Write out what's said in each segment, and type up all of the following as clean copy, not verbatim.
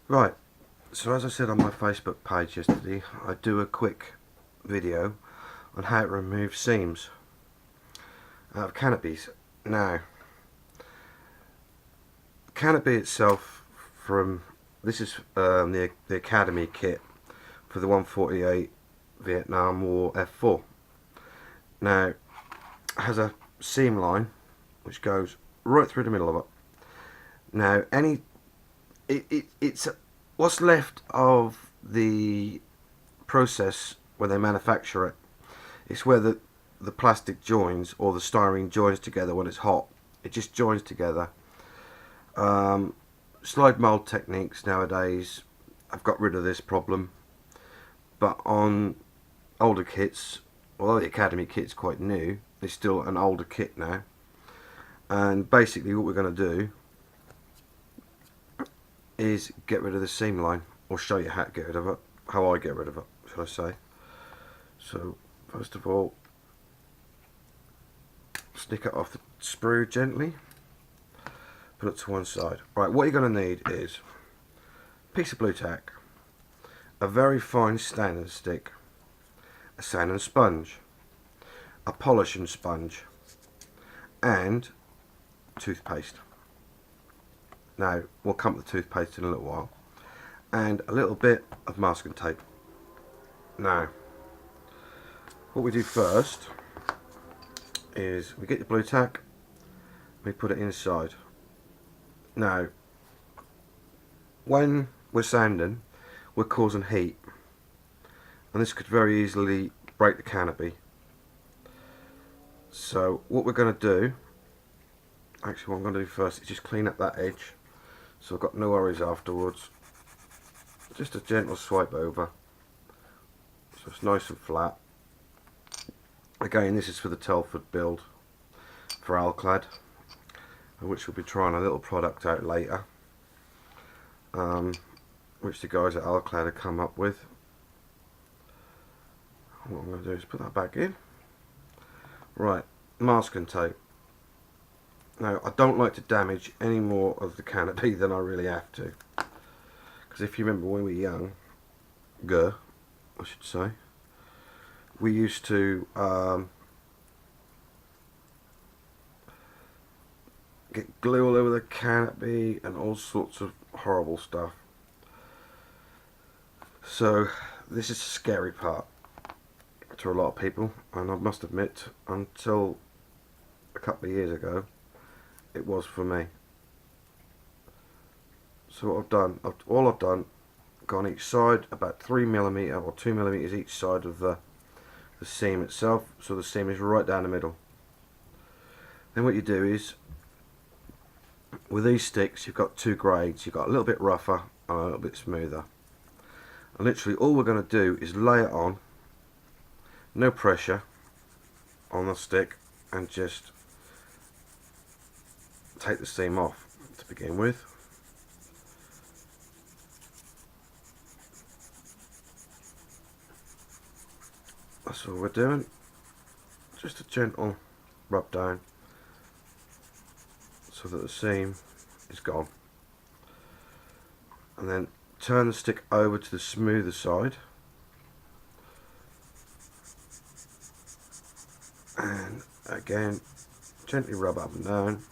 Right, so as I said on my Facebook page yesterday, I do a quick video on how to remove seams out of canopies. Now, canopy itself this is the Academy kit for the 148 Vietnam War F4. Now, it has a seam line which goes right through the middle of it. Now, it's what's left of the process when they manufacture it. It's where the plastic joins or the styrene joins together when it's hot. It just joins together. Slide mold techniques nowadays have got rid of this problem, but on older kits, although the Academy kit's quite new, it's still an older kit now. And basically what we're going to do is get rid of the seam line, or show you how to get rid of it, how I get rid of it, should I say. So first of all, snick it off the sprue gently, put it to one side. Right, what you're going to need is a piece of blue tack, a very fine sanding stick, a sanding sponge, a polishing sponge, and toothpaste. Now we'll come to the toothpaste in a little while, and a little bit of masking tape. Now what we do first is we get the blue tack, we put it inside. Now when we're sanding, we're causing heat, and this could very easily break the canopy. So what we're going to do, actually what I'm going to do first is just clean up that edge so I've got no worries afterwards. Just a gentle swipe over so it's nice and flat. Again, this is for the Telford build for Alclad, which we'll be trying a little product out later, which the guys at Alclad have come up with. What I'm going to do is put that back in. Right, masking tape. Now I don't like to damage any more of the canopy than I really have to, because if you remember when we were young, I should say, we used to get glue all over the canopy and all sorts of horrible stuff. So this is the scary part to a lot of people, and I must admit until a couple of years ago it was for me. So what I've done, all I've done, gone each side about 3mm or 2mm each side of the seam itself, so the seam is right down the middle. Then what you do is, with these sticks you've got two grades. You've got a little bit rougher and a little bit smoother, and literally all we're going to do is lay it on, no pressure on the stick, and just take the seam off to begin with. That's all we're doing, just a gentle rub down so that the seam is gone, and then turn the stick over to the smoother side and again gently rub up and down.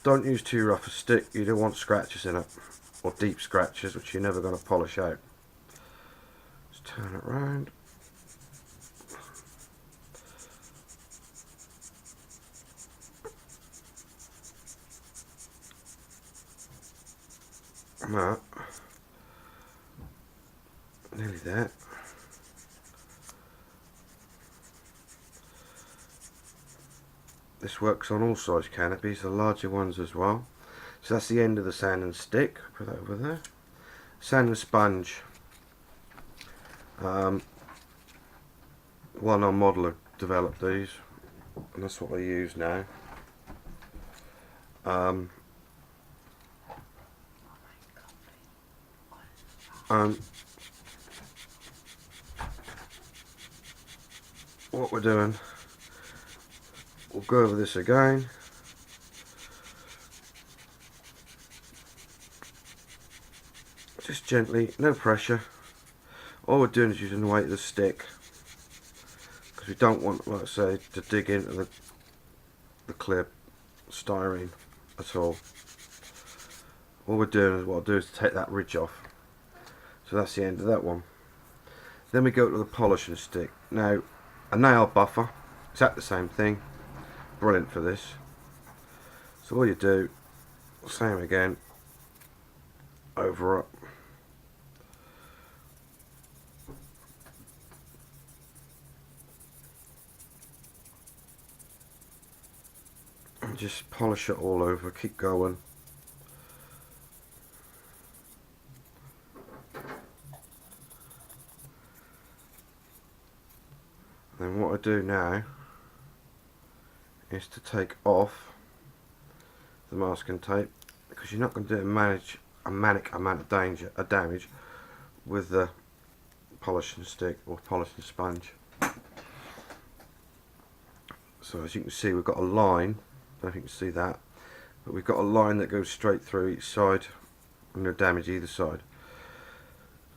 Don't use too rough a stick, you don't want scratches in it, or deep scratches which you're never going to polish out. Just turn it round. And that, nearly there. This works on all size canopies, the larger ones as well. So that's the end of the sanding stick. Put that over there. Sanding sponge. One on model developed these, and that's what I use now. What we're doing, we'll go over this again. just gently, no pressure. All we're doing is using the weight of the stick, because we don't want, like I say, to dig into the clear styrene at all. All we're doing is, what I'll do is take that ridge off. So that's the end of that one. Then we go to the polishing stick. Now, a nail buffer, exactly the same thing. Brilliant for this. So all you do, same again, over up. And just polish it all over, keep going. Then what I do now is to take off the masking tape, because you're not going to do a manic amount of damage with the polishing stick or polishing sponge. So as you can see, we've got a line, I don't know if you can see that, but we've got a line that goes straight through each side, and no damage either side.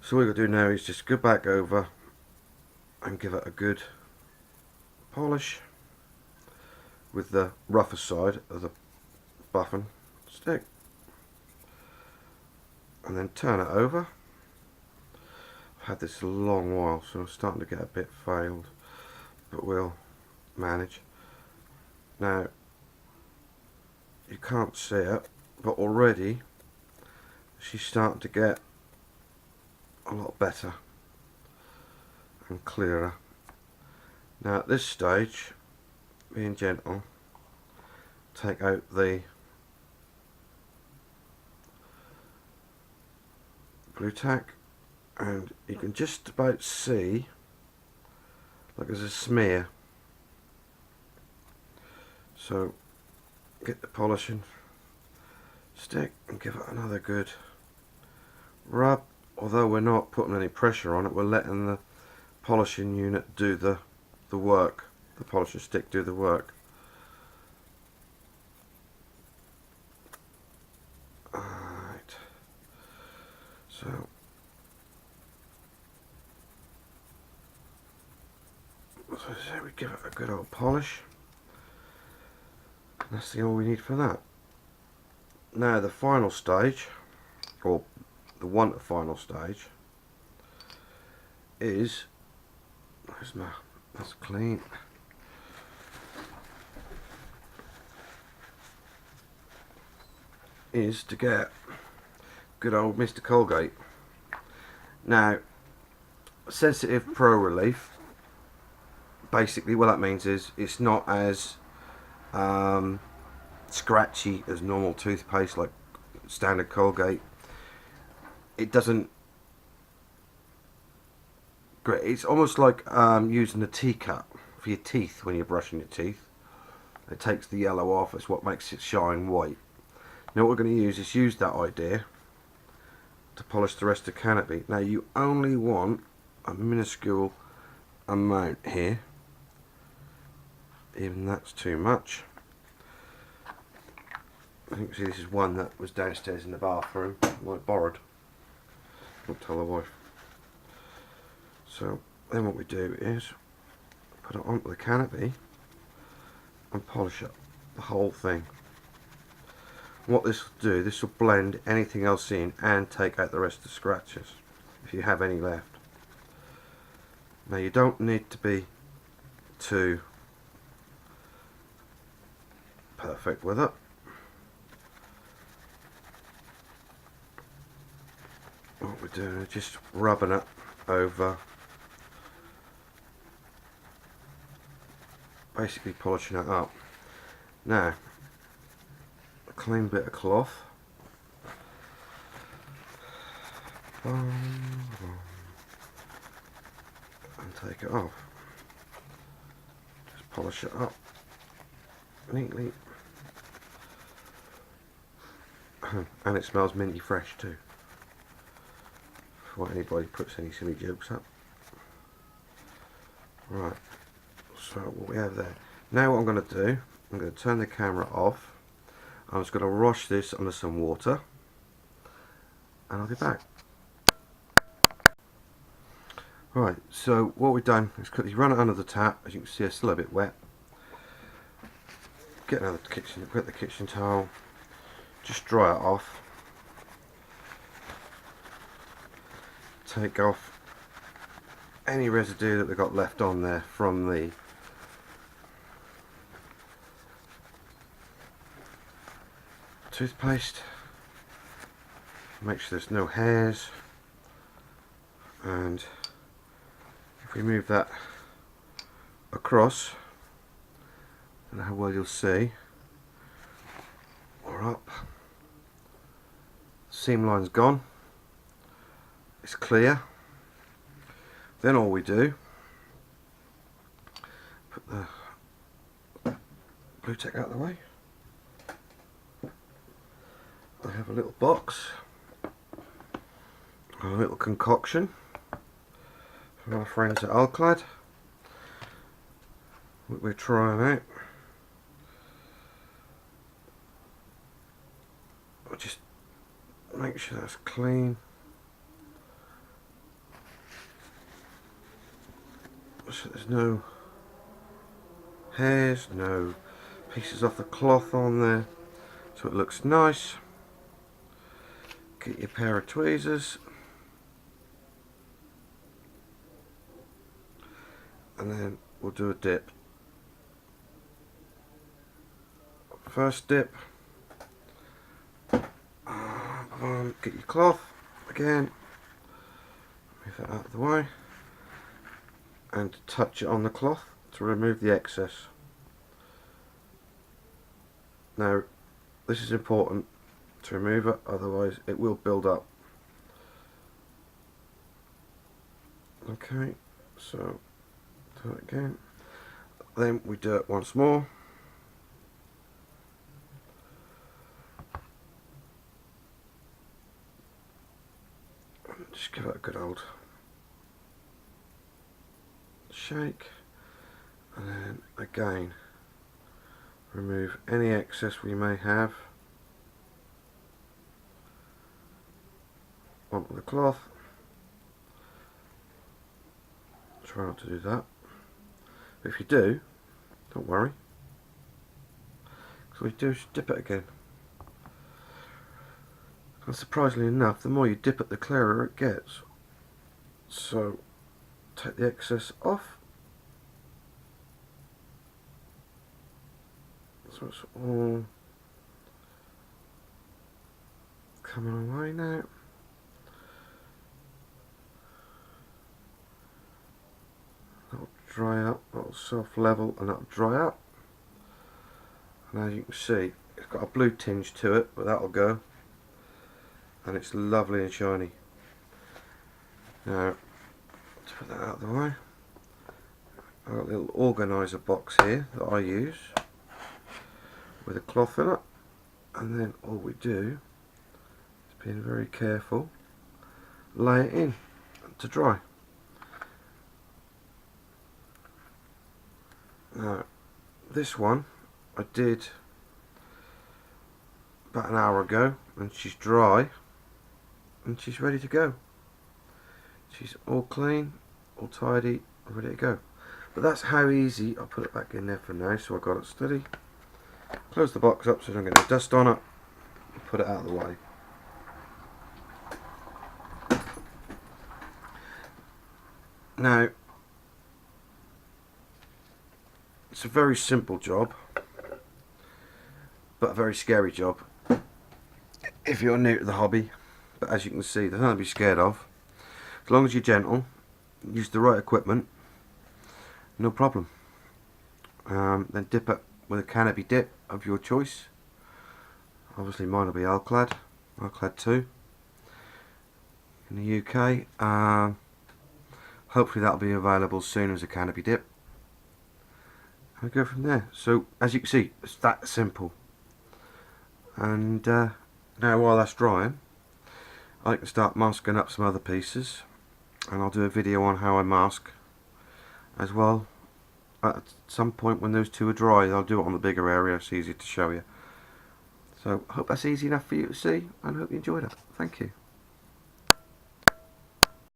So what we're going to do now is just go back over and give it a good polish with the rougher side of the buffing stick, and then turn it over. I've had this a long while, so I'm starting to get a bit failed, but we'll manage. Now you can't see it, but already she's starting to get a lot better and clearer. Now at this stage, being gentle, take out the blue tack, and you can just about see, like there's a smear. So get the polishing stick and give it another good rub. Although we're not putting any pressure on it, we're letting the polishing unit do the work, the polishing stick do the work. Alright, so as I say, we give it a good old polish. That's all we need for that. Now the final stage, or the one final stage, is, that's clean. Is to get good old Mr. Colgate. Now, sensitive pro relief, basically what that means is it's not as scratchy as normal toothpaste like standard Colgate. It doesn't, it's almost like using a teacup for your teeth when you're brushing your teeth. It takes the yellow off, it's what makes it shine white. Now what we're going to use that idea to polish the rest of Canopy. Now you only want a minuscule amount here, even that's too much. I think, see, this is one that was downstairs in the bathroom, I borrowed. I'll tell the wife. So then what we do is put it onto the Canopy and polish up the whole thing. What this will do, this will blend anything else in and take out the rest of the scratches, if you have any left. Now you don't need to be too perfect with it. What we're doing is just rubbing it over, basically polishing it up. Now, a clean bit of cloth, and take it off. Just polish it up neatly, and it smells minty fresh too. Before anybody puts any silly jokes up. Right, so what we have there. Now what I'm going to do, I'm going to turn the camera off. I'm just going to wash this under some water, and I'll be back. Right, so what we've done is quickly run it under the tap. As you can see, it's still a bit wet. Get the kitchen towel, just dry it off. Take off any residue that we got left on there from the toothpaste. Make sure there's no hairs, and if we move that across, I don't know how well you'll see, or up, seam line's gone, it's clear. Then all we do, put the blue tack out of the way. I have a little box, a little concoction from our friends at Alclad. What we're trying out. I'll just make sure that's clean. So there's no hairs, no pieces off the cloth on there, so it looks nice. Get your pair of tweezers, and then we'll do a dip. First dip, get your cloth again, move that out of the way, and touch it on the cloth to remove the excess. Now this is important to remove it, otherwise it will build up. Okay, so do it again, then we do it once more. Just give it a good old shake, and then again remove any excess we may have onto the cloth. Try not to do that, but if you do, don't worry, because we do dip it again. And surprisingly enough, the more you dip it, the clearer it gets. So take the excess off. So it's all coming away now. That'll dry up, that'll self level, and that'll dry up. And as you can see, it's got a blue tinge to it, but that'll go. And it's lovely and shiny. Now, to put that out of the way, I've got a little organiser box here that I use with a cloth in it, and then all we do is, being very careful, lay it in to dry. Now, this one I did about an hour ago, and she's dry and she's ready to go. She's all clean, all tidy, ready to go. But that's how easy. I'll put it back in there for now so I got it steady. Close the box up so I don't get any dust on it. Put it out of the way. Now, it's a very simple job, but a very scary job if you're new to the hobby. But as you can see, there's nothing to be scared of. As long as you're gentle, use the right equipment, no problem. Then dip it with a Canopy dip of your choice. Obviously mine will be Alclad 2 in the UK. Hopefully that'll be available soon as a Canopy dip. And go from there. So as you can see, it's that simple. And now while that's drying, I can start masking up some other pieces, and I'll do a video on how I mask as well at some point when those two are dry. I'll do it on the bigger area, it's easier to show you. So I hope that's easy enough for you to see, and I hope you enjoyed it. Thank you.